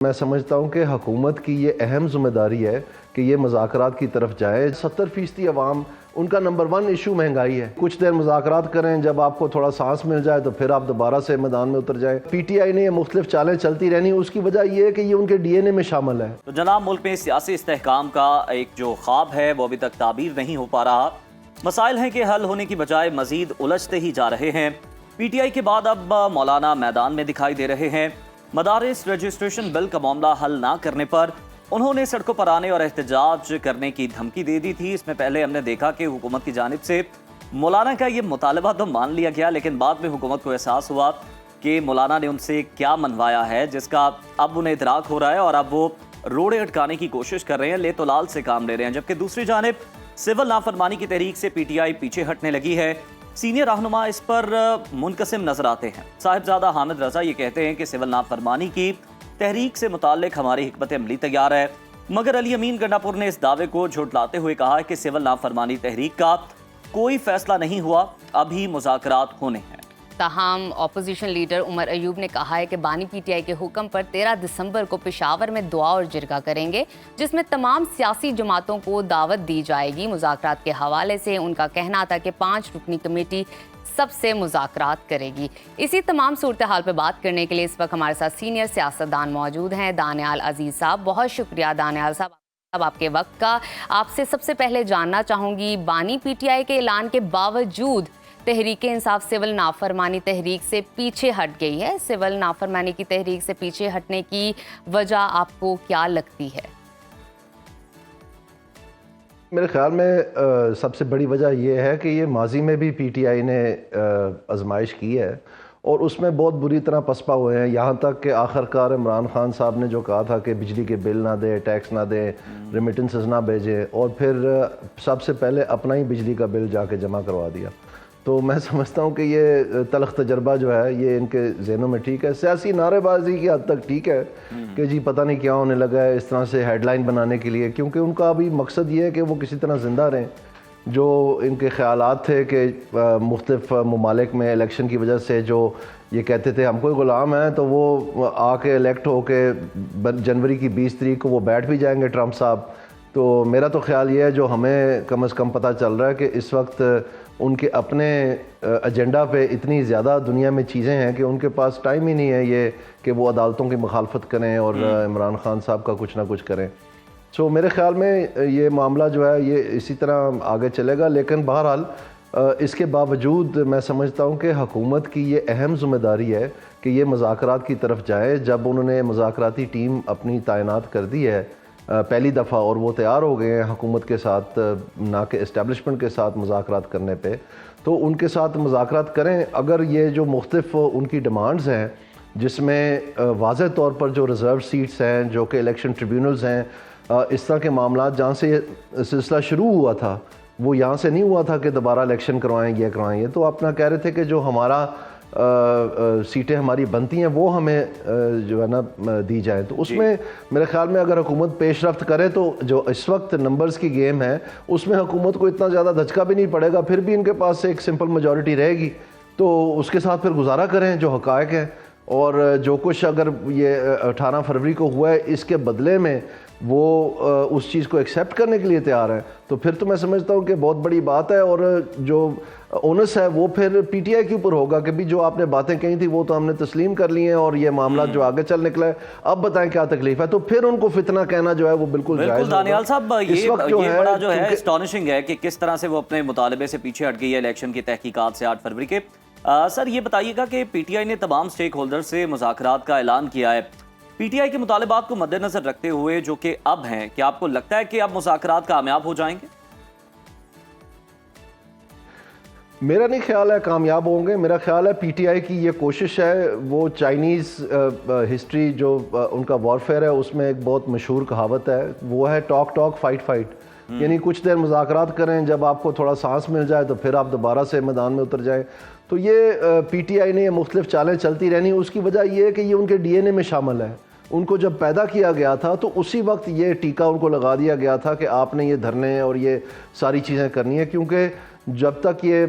मैं समझता हूँ कि हुकूमत की ये अहम ज़िम्मेदारी है कि ये मुज़ाकरात की तरफ जाए। 70% अवाम उनका नंबर 1 इशू महंगाई है। कुछ देर मुज़ाकरात करें, जब आपको थोड़ा सांस मिल जाए तो फिर आप दोबारा से मैदान में उतर जाएं। PTI ने ये मुख्तलिफ चालें चलती रहनी, उसकी वजह यह है कि ये उनके DNA में शामिल है। तो जनाब, मुल्क में सियासी इस्तेहकाम का एक जो ख्वाब है वो अभी तक ताबीर नहीं हो पा रहा। मसाइल हैं कि हल होने की बजाय मजीद उलझते ही जा रहे हैं। PTI के बाद अब मौलाना मैदान में दिखाई दे रहे हैं। मदारिस रजिस्ट्रेशन बिल का मामला हल ना करने पर उन्होंने सड़कों पर आने और एहतजाज करने की धमकी दे दी थी। इसमें पहले हमने देखा कि हुकूमत की जानिब से मौलाना का ये मुतालबा तो मान लिया गया, लेकिन बाद में हुकूमत को एहसास हुआ कि मौलाना ने उनसे क्या मनवाया है, जिसका अब उन्हें इदराक हो रहा है और अब वो रोड़े अटकाने की कोशिश कर रहे हैं, ले तो लाल से काम ले रहे हैं। जबकि दूसरी जानिब सिविल नाफरमानी की तहरीक से PTI पीछे हटने लगी है। सीनियर रहनुमा इस पर मुनकसिम नजर आते हैं। साहिबजादा हामिद रजा ये कहते हैं कि सिविल नाफरमानी की तहरीक से मुताल्लिक हमारी हिकमत अमली तैयार है, मगर अली अमीन गंडापुर ने इस दावे को झुटलाते हुए कहा है कि सिविल नाफरमानी तहरीक का कोई फैसला नहीं हुआ, अभी मुज़ाकरात होने हैं। ताहम अपोजिशन लीडर उमर अयूब ने कहा है कि बानी PTI के हुक्म पर 13 दिसंबर को पेशावर में दुआ और जिरगा करेंगे, जिसमें तमाम सियासी जमातों को दावत दी जाएगी। मुज़ाकरात के हवाले से उनका कहना था कि 5 रुकनी कमेटी सबसे मुज़ाकरात करेगी। इसी तमाम सूरत हाल पर बात करने के लिए इस वक्त हमारे साथ सीनियर सियासतदान मौजूद हैं। दानियाल अजीज़ साहब, बहुत शुक्रिया दानियाल साहब आपके वक्त का। आपसे सबसे पहले जानना चाहूँगी, बानी PTI के ऐलान के बावजूद तहरीक इंसाफ सिविल नाफरमानी तहरीक से पीछे हट गई है। सिविल नाफरमानी की तहरीक से पीछे हटने की वजह आपको क्या लगती है? मेरे ख्याल में सबसे बड़ी वजह यह है कि ये माजी में भी PTI ने आजमाइश की है और उसमें बहुत बुरी तरह पसपा हुए हैं। यहाँ तक कि आखिरकार इमरान खान साहब ने जो कहा था कि बिजली के बिल ना दें, टैक्स ना दें, रेमिटेंसेस ना भेजें, और फिर सबसे पहले अपना ही बिजली का बिल जाके जमा करवा दिया। तो मैं समझता हूँ कि ये तलख तजर्बा जो है ये इनके जहनों में ठीक है। सियासी नारेबाजी की हद तक ठीक है कि जी पता नहीं क्या होने लगा है, इस तरह से हेडलाइन बनाने के लिए, क्योंकि उनका अभी मकसद ये है कि वो किसी तरह ज़िंदा रहें। जो इनके ख्यालात थे कि मुख्तलिफ ममालिक में इलेक्शन की वजह से जो ये कहते थे हम कोई ग़ुलाम हैं, तो वो आके इलेक्ट हो के जनवरी की 20 तारीख को वो बैठ भी जाएंगे ट्रंप साहब। तो मेरा तो ख्याल ये है, जो हमें कम से कम पता चल रहा है कि इस वक्त उनके अपने एजेंडा पे इतनी ज़्यादा दुनिया में चीज़ें हैं कि उनके पास टाइम ही नहीं है ये कि वो अदालतों की मुखालफत करें और इमरान खान साहब का कुछ ना कुछ करें। सो मेरे ख्याल में ये मामला जो है ये इसी तरह आगे चलेगा। लेकिन बहरहाल इसके बावजूद मैं समझता हूँ कि हुकूमत की ये अहम ज़िम्मेदारी है कि ये मुज़ाकरात की तरफ जाए। जब उन्होंने मुज़ाकराती टीम अपनी तैनात कर दी है पहली दफ़ा और वो तैयार हो गए हैं हुकूमत के साथ, ना कि इस्टेब्लिशमेंट के साथ मुज़ाकरात करने पे, तो उनके साथ मुज़ाकरात करें। अगर ये जो मुख्तलिफ उनकी डिमांड्स हैं, जिसमें वाज़ेह तौर पर जो रिज़र्व सीट्स हैं, जो कि इलेक्शन ट्रिब्यूनल्स हैं, इस तरह के मामला जहाँ से ये सिलसिला शुरू हुआ था, वो यहाँ से नहीं हुआ था कि दोबारा इलेक्शन करवाएं, ये करवाएं। तो अपना कह रहे थे कि जो हमारा सीटें हमारी बनती हैं वो हमें जो है ना दी जाए। तो उसमें मेरे ख्याल में अगर हुकूमत पेशरफ्त करे तो जो इस वक्त नंबर्स की गेम है उसमें हुकूमत को इतना ज़्यादा धचका भी नहीं पड़ेगा। फिर भी इनके पास एक सिंपल मेजॉरिटी रहेगी, तो उसके साथ फिर गुजारा करें जो हक़ाइक़ है। और जो कुछ अगर ये 18 फरवरी को हुआ है, इसके बदले में वो उस चीज़ को एक्सेप्ट करने के लिए तैयार है, तो फिर तो मैं समझता हूँ कि बहुत बड़ी बात है। और जो ओनस है वो फिर PTI के ऊपर होगा कि भी जो आपने बातें कही थी वो तो हमने तस्लीम कर ली हैं और ये मामला जो आगे चल निकला है, अब बताएं क्या तकलीफ है। तो फिर उनको फितना कहना जो है वो बिल्कुल दानियाल साहब, ये बड़ा जो है एस्टॉनिशिंग है कि किस तरह से वो अपने मुतालबे से पीछे हट गई है इलेक्शन की तहकीकात से 8 फरवरी के। सर ये बताइएगा कि PTI ने तमाम स्टेक होल्डर से मुज़ाकरात का ऐलान किया है। PTI के मुतालबात को मद्देनजर रखते हुए जो कि अब हैं, क्या आपको लगता है कि अब मुज़ाकरात कामयाब हो जाएंगे? मेरा नहीं ख्याल है कामयाब होंगे। मेरा ख्याल है PTI की ये कोशिश है, वो चाइनीज़ हिस्ट्री जो उनका वॉरफेयर है उसमें एक बहुत मशहूर कहावत है, वो है टॉक टॉक फाइट फाइट। यानी कुछ देर मुज़ाकरात करें, जब आपको थोड़ा सांस मिल जाए तो फिर आप दोबारा से मैदान में उतर जाएं। तो ये PTI ने ये मुख्तलिफ चालें चलती रहनी, उसकी वजह ये है कि ये उनके DNA में शामिल है। उनको जब पैदा किया गया था तो उसी वक्त ये टीका उनको लगा दिया गया था कि आपने ये धरने और ये सारी चीज़ें करनी है, क्योंकि जब तक ये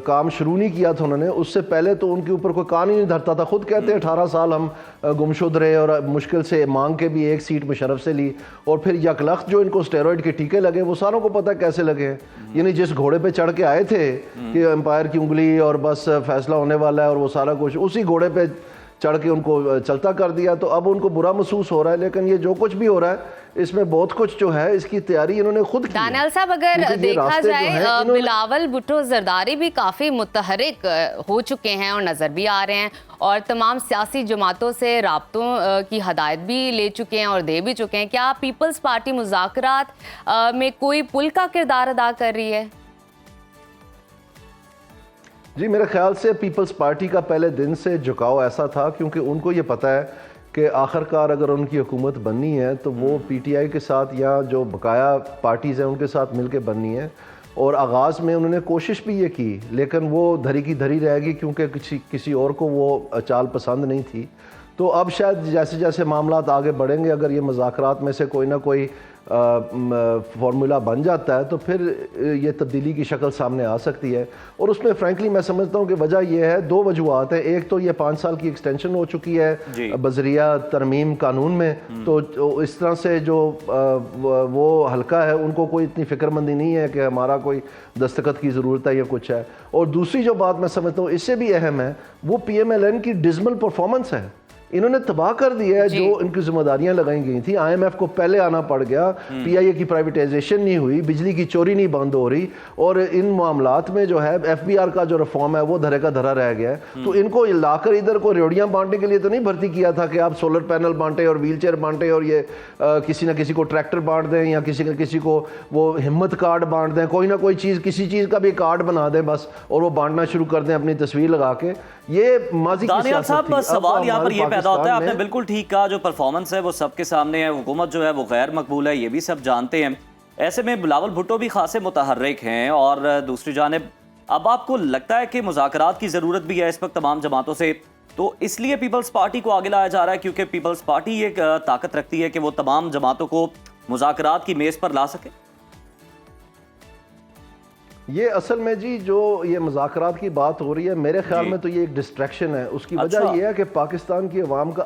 काम शुरू नहीं किया था उन्होंने, उससे पहले तो उनके ऊपर कोई कान ही नहीं धरता था। खुद कहते हैं 18 साल हम गुमशुद रहे और मुश्किल से मांग के भी एक सीट मुशर्रफ से ली, और फिर यकलख्त जो इनको स्टेरॉइड के टीके लगे वो सारों को पता है कैसे लगे हैं। यानी जिस घोड़े पे चढ़ के आए थे कि एम्पायर की उंगली और बस फैसला होने वाला है और वो सारा कुछ, उसी घोड़े पे चढ़ के उनको चलता कर दिया। तो अब उनको बुरा महसूस हो रहा है, लेकिन ये जो कुछ भी हो रहा है इसमें बहुत कुछ जो है इसकी तैयारी इन्होंने खुद की। दानियाल साहब, अगर देखा जाए बिलावल भुट्टो जरदारी भी काफ़ी मुतहरिक हो चुके हैं और नज़र भी आ रहे हैं, और तमाम सियासी जमातों से राब्तों की हदायत भी ले चुके हैं और दे भी चुके हैं। क्या पीपल्स पार्टी मुज़ाकरात में कोई पुल का किरदार अदा कर रही है? जी, मेरे ख्याल से पीपल्स पार्टी का पहले दिन से झुकाव ऐसा था, क्योंकि उनको ये पता है कि आखिरकार अगर उनकी हुकूमत बननी है तो वो पीटीआई के साथ या जो बकाया पार्टीज़ हैं उनके साथ मिल के बननी है। और आगाज़ में उन्होंने कोशिश भी ये की, लेकिन वो धरी की धरी रहेगी, क्योंकि किसी और को वो चाल पसंद नहीं थी। तो अब शायद जैसे जैसे मामलात आगे बढ़ेंगे, अगर ये मुज़ाकरात में से कोई ना कोई फार्मूला बन जाता है तो फिर ये तब्दीली की शक्ल सामने आ सकती है। और उसमें फ्रैंकली मैं समझता हूँ कि वजह यह है, दो वजूहत है। एक तो ये 5 साल की एक्सटेंशन हो चुकी है बजरिया तरमीम कानून में, तो इस तरह से जो वो हल्का है उनको कोई इतनी फिक्रमंदी नहीं है कि हमारा कोई दस्तखत की ज़रूरत है या कुछ है। और दूसरी जो बात मैं समझता हूँ इससे भी अहम है, वो PMLN की डिज़मल परफॉर्मेंस है। इन्होंने तबाह कर दिया है जो इनकी जिम्मेदारियां लगाई गई थी। IMF को पहले आना पड़ गया, PIA की प्राइवेटाइजेशन नहीं हुई, बिजली की चोरी नहीं बंद हो रही, और इन मामलात में जो है FBR का जो रिफॉर्म है वो धरे का धरा रह गया है। तो इनको लाकर इधर को रेवड़ियाँ बांटने के लिए तो नहीं भर्ती किया था कि आप सोलर पैनल बांटे और व्हील चेयर बांटे और ये किसी न किसी को ट्रैक्टर बांट दें या किसी को वो हिम्मत कार्ड बांट दें, कोई ना कोई चीज़ किसी चीज़ का भी कार्ड बना दें बस, और वो बांटना शुरू कर दें अपनी तस्वीर लगा के। ये माजी की दानियाल साहब, सवाल यहाँ पर ये पैदा होता है, आपने में बिल्कुल ठीक कहा, जो परफॉर्मेंस है वो सबके सामने है, हुकूमत जो है वो गैर मकबूल है, ये भी सब जानते हैं। ऐसे में बिलावल भुट्टो भी खासे मुतहर्रिक हैं, और दूसरी जानिब अब आपको लगता है कि मुज़ाकरात की ज़रूरत भी है इस वक्त तमाम जमातों से, तो इसलिए पीपल्स पार्टी को आगे लाया जा रहा है क्योंकि पीपल्स पार्टी एक ताकत रखती है कि वो तमाम जमातों को मुज़ाकरात की मेज़ पर ला सके। ये असल में जी जो ये मुज़ाकरात की बात हो रही है, मेरे ख्याल में तो ये एक डिस्ट्रैक्शन है। उसकी वजह यह है कि पाकिस्तान की अवाम का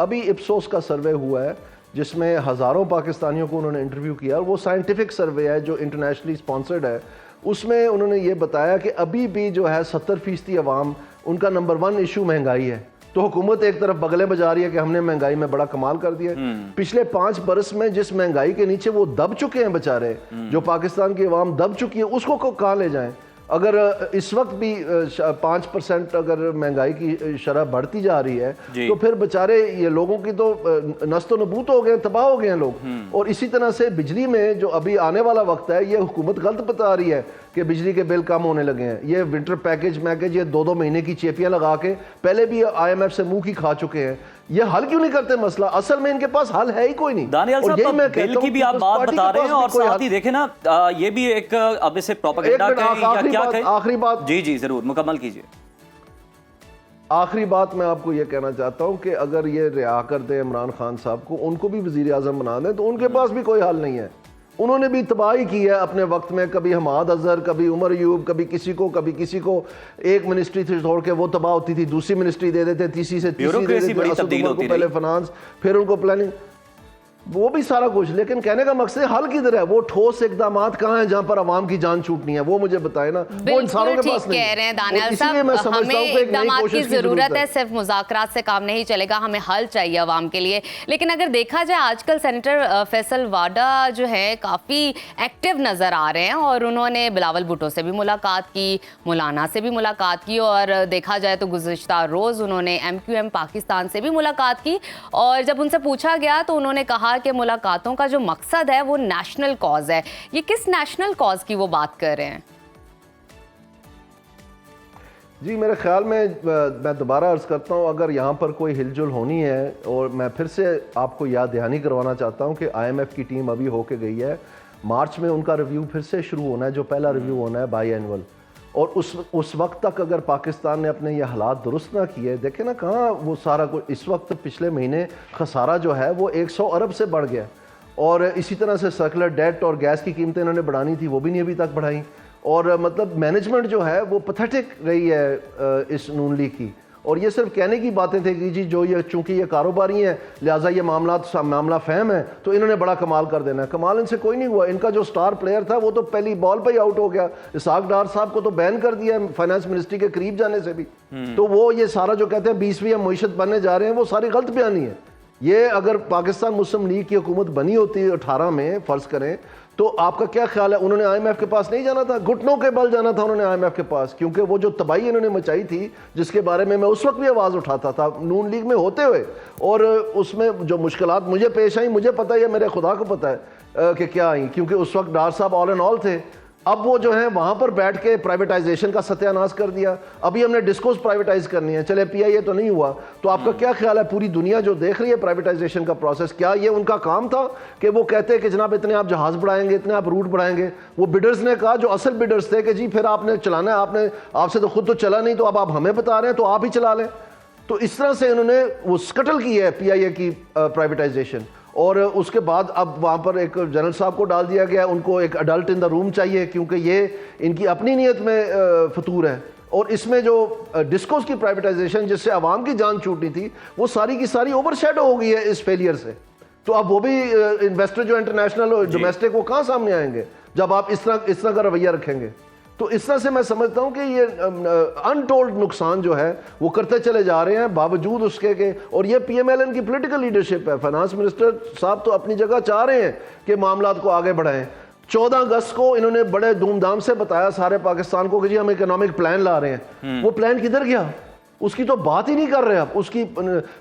अभी इप्सोस का सर्वे हुआ है जिसमें हज़ारों पाकिस्तानियों को उन्होंने इंटरव्यू किया, और वो साइंटिफिक सर्वे है जो इंटरनेशनली स्पॉन्सर्ड है। उसमें उन्होंने ये बताया कि अभी भी जो है 70% अवाम, उनका नंबर 1 इशू महंगाई है। तो हुकूमत एक तरफ बगले बजा रही है कि हमने महंगाई में बड़ा कमाल कर दिया। पिछले 5 बरस में जिस महंगाई के नीचे वो दब चुके हैं बेचारे, जो पाकिस्तान की अवाम दब चुकी है, उसको कहाँ ले जाएं? अगर इस वक्त भी 5% अगर महंगाई की शरह बढ़ती जा रही है तो फिर बेचारे ये लोगों की तो नस्तो नबूत हो गए, तबाह हो गए हैं लोग। और इसी तरह से बिजली में जो अभी आने वाला वक्त है, ये हुकूमत गलत बता रही है कि बिजली के बिल कम होने लगे हैं। ये विंटर पैकेज ये 2-2 महीने की चेपियां लगा के पहले भी IMF से मुंह की खा चुके हैं। ये हल क्यों नहीं करते मसला? असल में इनके पास हल है ही कोई नहीं। दानियाल साहब, तो बिल की भी आप बात बता रहे हैं, और साथ ही देखें ना, ये भी एक अब इसे प्रोपेगेंडा कहें या क्या कहें। आखिरी बात, जी जरूर मुकम्मल कीजिए। आखिरी बात मैं आपको ये कहना चाहता हूँ कि अगर ये रिहा कर दें इमरान खान साहब को, उनको भी वज़ीर आज़म बना दें, तो उनके पास भी कोई हल नहीं है। उन्होंने भी तबाही की है अपने वक्त में, कभी हमाद अजहर, कभी उमर अयूब, कभी किसी को एक मिनिस्ट्री से छोड़ के वो तबाह होती थी, दूसरी मिनिस्ट्री दे देते, तीसरी से तीसरी दे देते, असद उमर को पहले फाइनेंस, फिर उनको प्लानिंग, वो भी सारा कुछ। लेकिन कहने का मकसद हल किधर है? वो ठोस इकदामात कहाँ हैं जहां पर आवाम की जान छूटनी है? वो मुझे बताए ना। वो इंसानों के पास नहीं। कह रहे हैं दानियाल साहब, हमें इकदामात की जरूरत है, सिर्फ मुज़ाकरात से काम नहीं चलेगा, हमें हल चाहिए आवाम के लिए। लेकिन अगर देखा जाए आजकल सेनेटर फैसल वाडा जो है काफ़ी एक्टिव नज़र आ रहे हैं, और उन्होंने बिलावल भुट्टो से भी मुलाकात की, मौलाना से भी मुलाकात की, और देखा जाए तो गुज़िश्ता रोज़ उन्होंने MQM पाकिस्तान से भी मुलाकात की। और जब उनसे पूछा गया तो उन्होंने कहा कि मुलाकातों का जो मकसद है वो नेशनल कॉज है। ये किस नेशनल कॉज की वो बात कर रहे हैं? जी, मेरे ख्याल में मैं दोबारा अर्ज़ करता हूँ, अगर यहाँ पर कोई हिलजुल होनी है, और मैं फिर से आपको याद दहानी करवाना चाहता हूँ कि IMF की टीम अभी होके गई है, मार्च में उनका रिव्यू फिर से शुरू होना है, जो पहला रिव्यू होना है बाई एनुअल। और उस वक्त तक अगर पाकिस्तान ने अपने ये हालात दुरुस्त ना किए, देखें ना कहाँ वो सारा कुछ, इस वक्त पिछले महीने खसारा जो है वो 100 अरब से बढ़ गया। और इसी तरह से सर्कुलर डेट और गैस की कीमतें इन्होंने बढ़ानी थी, वो भी नहीं अभी तक बढ़ाई। और मतलब मैनेजमेंट जो है वो पथेटिक रही है इस नून लीग की। और ये सिर्फ कहने की बातें थे कि जी जो ये चूंकि ये कारोबारी हैं लिहाजा ये मामला फहम है तो इन्होंने बड़ा कमाल कर देना है। कमाल इनसे कोई नहीं हुआ। इनका जो स्टार प्लेयर था वो तो पहली बॉल पे ही आउट हो गया। इसाक डार साहब को तो बैन कर दिया है फाइनेंस मिनिस्ट्री के करीब जाने से भी। तो वो ये सारा जो कहते हैं 20वीं हम मईशत बनने जा रहे हैं वो सारी गलत बयानी है। ये अगर पाकिस्तान मुस्लिम लीग की हुकूमत बनी होती 18 में फ़र्ज़ करें तो आपका क्या ख्याल है उन्होंने IMF के पास नहीं जाना था? घुटनों के बल जाना था उन्होंने IMF के पास, क्योंकि वो जो तबाही इन्होंने मचाई थी जिसके बारे में मैं उस वक्त भी आवाज़ उठाता था नून लीग में होते हुए, और उसमें जो मुश्किलात मुझे पेश आई मुझे पता है, मेरे खुदा को पता है कि क्या आई, क्योंकि उस वक्त डार साहब ऑल एंड ऑल थे। अब वो जो है वहाँ पर बैठ के प्राइवेटाइजेशन का सत्यानाश कर दिया। अभी हमने डिस्कोस प्राइवेटाइज करनी है, चले PIA तो नहीं हुआ। तो आपका क्या ख्याल है पूरी दुनिया जो देख रही है प्राइवेटाइजेशन का प्रोसेस, क्या ये उनका काम था कि वो कहते हैं कि जनाब इतने आप जहाज़ बढ़ाएंगे, इतने आप रूट बढ़ाएंगे? वो बिडर्स ने कहा, जो असल बिडर्स थे, कि जी फिर आपने चलाना है, आपने आपसे तो खुद तो चला नहीं, तो अब आप हमें बता रहे हैं तो आप ही चला लें। तो इस तरह से इन्होंने वो स्कटल की है PIA की प्राइवेटाइजेशन। और उसके बाद अब वहाँ पर एक जनरल साहब को डाल दिया गया, उनको एक अडल्ट इन द रूम चाहिए क्योंकि ये इनकी अपनी नीयत में फतूर है। और इसमें जो डिस्कोस की प्राइवेटाइजेशन जिससे आवाम की जान छूटनी थी वो सारी की सारी ओवरशैडो हो गई है इस फेलियर से। तो अब वो भी इन्वेस्टर जो इंटरनेशनल और डोमेस्टिक वो कहाँ सामने आएंगे जब आप इस तरह का रवैया रखेंगे? तो इस तरह से मैं समझता हूँ कि ये अनटोल्ड नुकसान जो है वो करते चले जा रहे हैं बावजूद उसके के। और ये PMLN की पॉलिटिकल लीडरशिप है। फाइनेंस मिनिस्टर साहब तो अपनी जगह चाह रहे हैं कि मामलात को आगे बढ़ाएं। 14 अगस्त को इन्होंने बड़े धूमधाम से बताया सारे पाकिस्तान को कि जी हम इकोनॉमिक प्लान ला रहे हैं। वो प्लान किधर गया? उसकी तो बात ही नहीं कर रहे आप। उसकी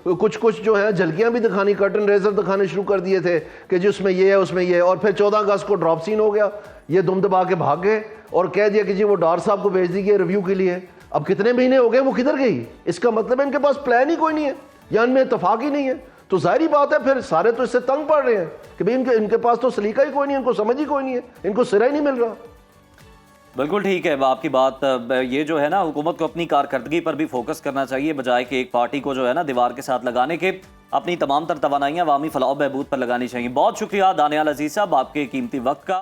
कुछ जो है झलकियां भी दिखानी, कर्टन रेजर दिखाने शुरू कर दिए थे कि जी उसमें ये है उसमें ये है। और फिर 14 अगस्त को ड्रॉप सीन हो गया, ये दुम दबा के भाग गए और कह दिया कि जी वो डार साहब को भेज दी गई रिव्यू के लिए। अब कितने महीने हो गए, वो किधर गई? इसका मतलब है इनके पास प्लान ही कोई नहीं है या इनमें इतफाक ही नहीं है। तो जाहिर बात है फिर सारे तो इससे तंग पड़ रहे हैं कि भाई इनके पास तो सलीका ही कोई नहीं है, इनको समझ ही कोई नहीं है, इनको सिरा ही नहीं मिल रहा। बिल्कुल ठीक है आपकी बात। ये जो है ना, हुकूमत को अपनी कारकर्दगी पर भी फोकस करना चाहिए बजाय कि एक पार्टी को जो है ना दीवार के साथ लगाने के। अपनी तमाम तर तवानाइयाँ अवामी फलाह बहबूद पर लगानी चाहिए। बहुत शुक्रिया दानियाल अजीज साहब आपके कीमती वक्त का।